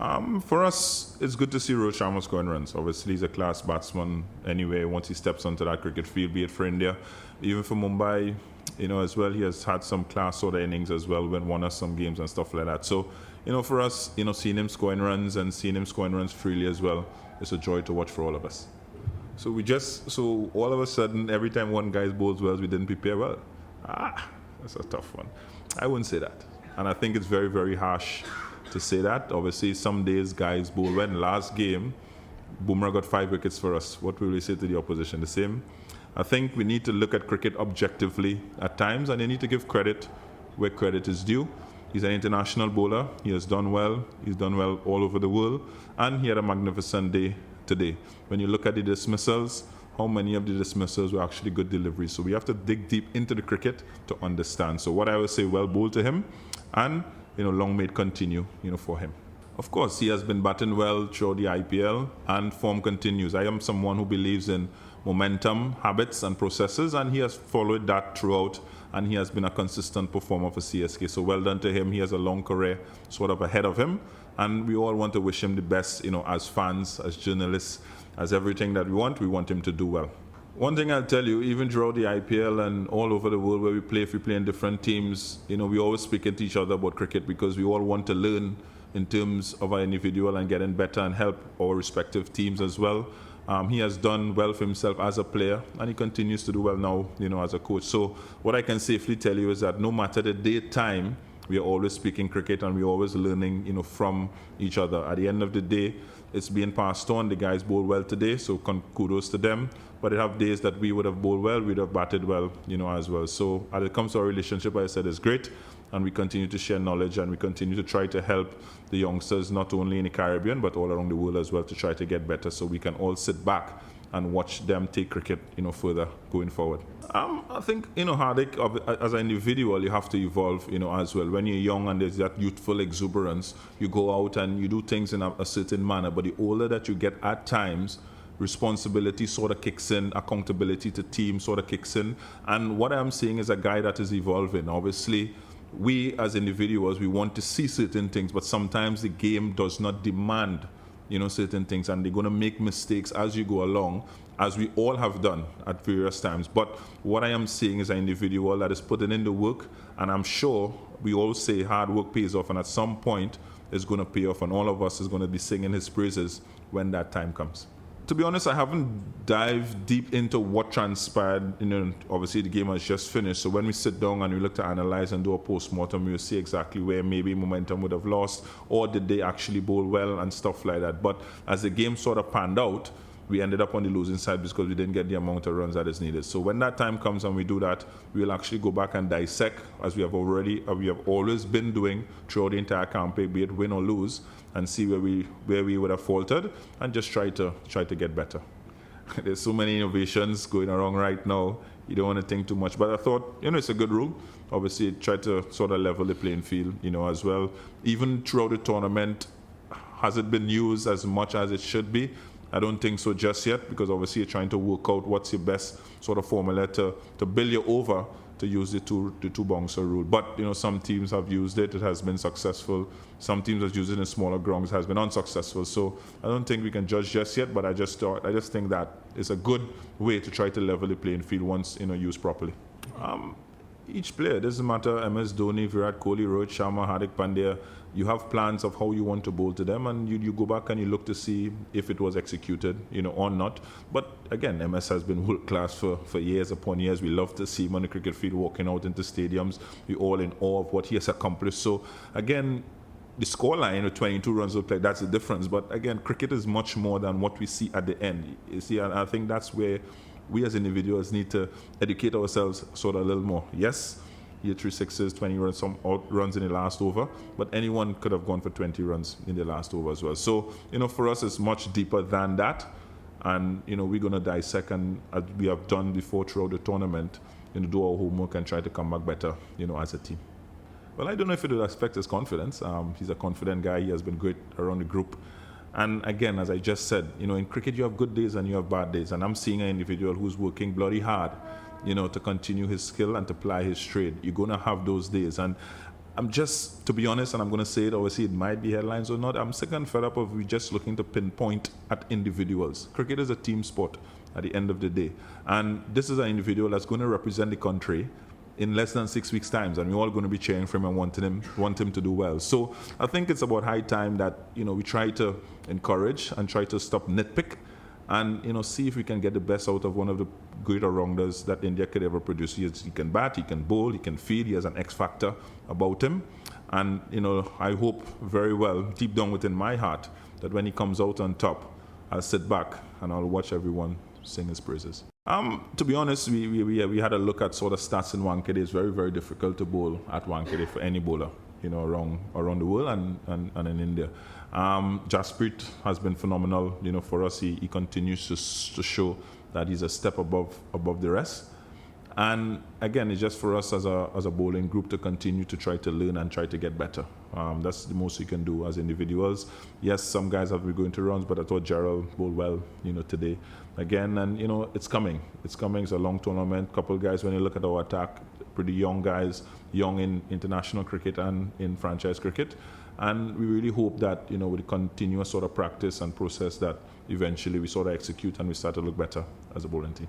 For us, it's good to see Rohit Sharma scoring runs. Obviously, he's a class batsman anyway. Once he steps onto that cricket field, be it for India, even for Mumbai, as well, he has had some class sort of innings as well when won us some games and stuff like that. So, for us, seeing him scoring runs and seeing him scoring runs freely as well, it's a joy to watch for all of us. So all of a sudden, every time one guy bowls well, we didn't prepare well. That's a tough one. I wouldn't say that. And I think it's very, very harsh to say that. Obviously, some days guys bowl well. Last game, Bumrah got 5 wickets for us. What will we say to the opposition? The same. I think we need to look at cricket objectively at times, and you need to give credit where credit is due. He's an international bowler. He has done well. He's done well all over the world, and he had a magnificent day today. When you look at the dismissals, how many of the dismissals were actually good deliveries? So we have to dig deep into the cricket to understand. So what I would say, well bowled to him, and long may it continue, for him. Of course, he has been batting well throughout the IPL, and form continues. I am someone who believes in momentum, habits, and processes, and he has followed that throughout, and he has been a consistent performer for CSK. So well done to him. He has a long career sort of ahead of him, and we all want to wish him the best, as fans, as journalists, as everything that we want him to do well. One thing I'll tell you, even throughout the IPL and all over the world where we play, if we play in different teams, we always speak to each other about cricket because we all want to learn in terms of our individual and getting better and help our respective teams as well. He has done well for himself as a player, and he continues to do well now, as a coach. So what I can safely tell you is that no matter the day, time, we are always speaking cricket and we're always learning, from each other. At the end of the day, it's being passed on. The guys bowled well today, so kudos to them. But they have days that we would have bowled well, we'd have batted well, as well. So as it comes to our relationship, I said, it's great. And we continue to share knowledge and we continue to try to help the youngsters, not only in the Caribbean, but all around the world as well, to try to get better so we can all sit back and watch them take cricket, further going forward. I think, Hardik, as an individual, you have to evolve, as well. When you're young and there's that youthful exuberance, you go out and you do things in a certain manner. But the older that you get at times, responsibility sort of kicks in, accountability to team sort of kicks in. And what I'm seeing is a guy that is evolving. Obviously, we as individuals, we want to see certain things, but sometimes the game does not demand certain things, and they're going to make mistakes as you go along, as we all have done at various times. But what I am seeing is an individual that is putting in the work, and I'm sure we all say hard work pays off, and at some point it's going to pay off, and all of us is going to be singing his praises when that time comes. To be honest, I haven't dived deep into what transpired. Obviously the game has just finished. So when we sit down and we look to analyze and do a post-mortem, we'll see exactly where maybe momentum would have lost, or did they actually bowl well and stuff like that. But as the game sort of panned out, we ended up on the losing side because we didn't get the amount of runs that is needed. So when that time comes and we do that, we'll actually go back and dissect, as we have always been doing throughout the entire campaign, be it win or lose, and see where we would have faltered, and just try to get better. There's so many innovations going around right now. You don't want to think too much, but I thought, it's a good rule. Obviously, try to sort of level the playing field, as well. Even throughout the tournament, has it been used as much as it should be? I don't think so just yet, because obviously you're trying to work out what's your best sort of formula to build you over to use the two bouncer rule. But some teams have used it has been successful. Some teams have used it in smaller grounds, has been unsuccessful. So I don't think we can judge just yet, but I just think that it's a good way to try to level the playing field once used properly. Each player, doesn't matter, MS Dhoni, Virat Kohli, Rohit Sharma, Hardik Pandya, you have plans of how you want to bowl to them, and you go back and you look to see if it was executed, or not. But again, MS has been world class for years upon years. We love to see him on the cricket field, walking out into stadiums. We're all in awe of what he has accomplished. So again, the scoreline of 22 runs of play, that's the difference. But again, cricket is much more than what we see at the end. You see, and I think that's where we as individuals need to educate ourselves sort of a little more. Yes, he had 3 sixes, 20 runs, some out runs in the last over, but anyone could have gone for 20 runs in the last over as well. So, for us, it's much deeper than that. And, we're going to dissect, and as we have done before throughout the tournament, do our homework and try to come back better, as a team. Well, I don't know if it would affect his confidence. He's a confident guy. He has been great around the group. And again, as I just said, in cricket you have good days and you have bad days. And I'm seeing an individual who's working bloody hard, to continue his skill and to ply his trade. You're going to have those days. And I'm just, to be honest, and I'm going to say it, obviously it might be headlines or not, I'm sick and fed up of we just looking to pinpoint at individuals. Cricket is a team sport at the end of the day. And this is an individual that's going to represent the country in less than 6 weeks' time, and we're all going to be cheering for him and want him to do well. So I think it's about high time that, we try to encourage and try to stop nitpick and, see if we can get the best out of one of the great all-rounders that India could ever produce. He can bat, he can bowl, he can field, he has an X factor about him. And, I hope very well, deep down within my heart, that when he comes out on top, I'll sit back and I'll watch everyone sing his praises. To be honest, we had a look at sort of stats in Wankhede. It's very, very difficult to bowl at Wankhede for any bowler, around the world and in India. Jasprit has been phenomenal, for us. He continues to show that he's a step above the rest. And again, it's just for us as a bowling group to continue to try to learn and try to get better. That's the most you can do as individuals. Yes, some guys have been going to runs, but I thought Gerald bowled well, today. Again, and it's coming. It's coming. It's a long tournament. Couple guys, when you look at our attack, pretty young guys, young in international cricket and in franchise cricket. And we really hope that, with the continuous sort of practice and process, that eventually we sort of execute and we start to look better as a bowling team.